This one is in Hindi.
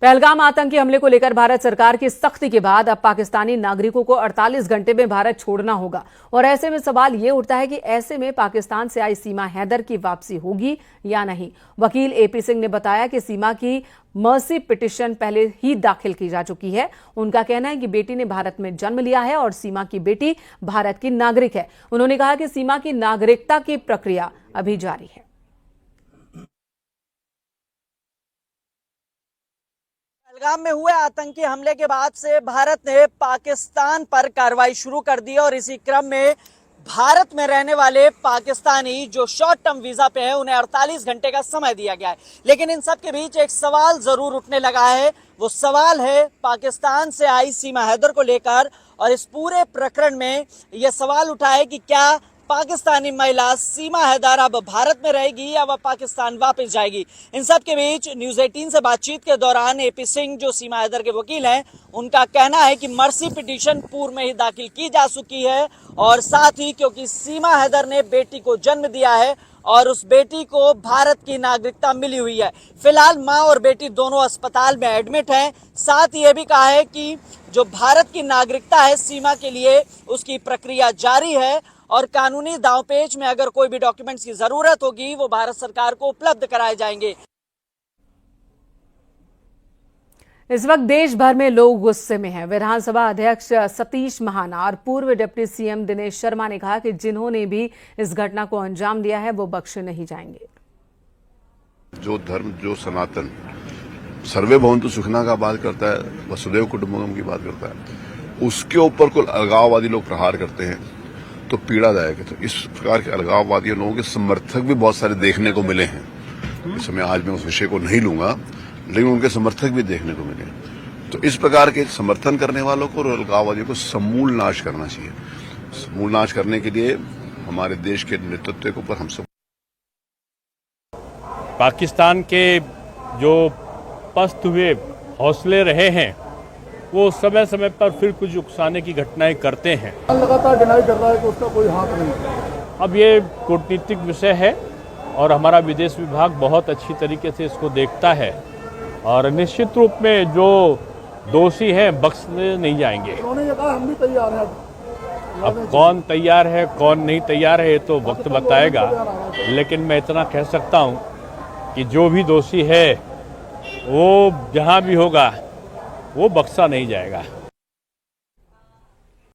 पहलगाम आतंकी हमले को लेकर भारत सरकार की सख्ती के बाद अब पाकिस्तानी नागरिकों को 48 घंटे में भारत छोड़ना होगा और ऐसे में सवाल ये उठता है कि ऐसे में पाकिस्तान से आई सीमा हैदर की वापसी होगी या नहीं। वकील एपी सिंह ने बताया कि सीमा की मर्सी पिटीशन पहले ही दाखिल की जा चुकी है। उनका कहना है कि बेटी ने भारत में जन्म लिया है और सीमा की बेटी भारत की नागरिक है। उन्होंने कहा कि सीमा की नागरिकता की प्रक्रिया अभी जारी है। पहलगाम में हुए आतंकी हमले के बाद से भारत ने पाकिस्तान पर कार्रवाई शुरू कर दी और इसी क्रम में भारत में रहने वाले पाकिस्तानी जो शॉर्ट टर्म वीजा पे हैं उन्हें 48 घंटे का समय दिया गया है। लेकिन इन सब के बीच एक सवाल जरूर उठने लगा है। वो सवाल है पाकिस्तान से आई सीमा हैदर को लेकर और इस पूरे प्रकरण में यह सवाल उठा है कि क्या पाकिस्तानी महिला सीमा हैदर अब भारत में रहेगी या वह पाकिस्तान वापस जाएगी। इन सब के बीच न्यूज़ 18 से बातचीत के दौरान एपी सिंह जो सीमा हैदर के वकील हैं उनका कहना है कि मर्सी पिटीशन पूर्व में ही दाखिल की जा चुकी है और साथ ही क्योंकि सीमा हैदर ने बेटी को जन्म दिया है और उस बेटी को भारत की नागरिकता मिली हुई है। फिलहाल मां और बेटी दोनों अस्पताल में एडमिट हैं। साथ ही यह भी कहा है कि जो भारत की नागरिकता है सीमा के लिए उसकी प्रक्रिया जारी है और कानूनी दांवपेच में अगर कोई भी डॉक्यूमेंट्स की जरूरत होगी वो भारत सरकार को उपलब्ध कराए जाएंगे। इस वक्त देश भर में लोग गुस्से में हैं। विधानसभा अध्यक्ष सतीश महाना और पूर्व डिप्टी सीएम दिनेश शर्मा ने कहा कि जिन्होंने भी इस घटना को अंजाम दिया है वो बख्शे नहीं जाएंगे। जो धर्म जो सनातन सर्वे भवन्तु सुखिनः का बात करता है, वसुधैव कुटुम्बकम की बात करता है, उसके ऊपर कोई अलगाववादी लोग प्रहार करते हैं तो पीड़ादायक है। तो इस प्रकार के अलगाववादी लोगों के समर्थक भी बहुत सारे देखने को मिले हैं। इस समय आज मैं उस विषय को नहीं लूंगा, लेकिन उनके समर्थक भी देखने को मिले। तो इस प्रकार के समर्थन करने वालों को और अलगाववादियों को समूल नाश करना चाहिए। समूल नाश करने के लिए हमारे देश के नेतृत्व के ऊपर हम सब पाकिस्तान के जो पस्त हुए हौसले रहे हैं वो समय समय पर फिर कुछ उकसाने की घटनाएं करते हैं। लगातार डिनाई कर रहा है कि उसका कोई हाथ नहीं। अब ये कूटनीतिक विषय है और हमारा विदेश विभाग बहुत अच्छी तरीके से इसको देखता है और निश्चित रूप में जो दोषी हैं बख्शे नहीं जाएंगे। उन्होंने ये कहा हम भी तैयार हैं। अब कौन तैयार है कौन नहीं तैयार है ये तो वक्त बताएगा, लेकिन मैं इतना कह सकता हूँ कि जो भी दोषी है वो जहाँ भी होगा वो बख्शा नहीं जाएगा।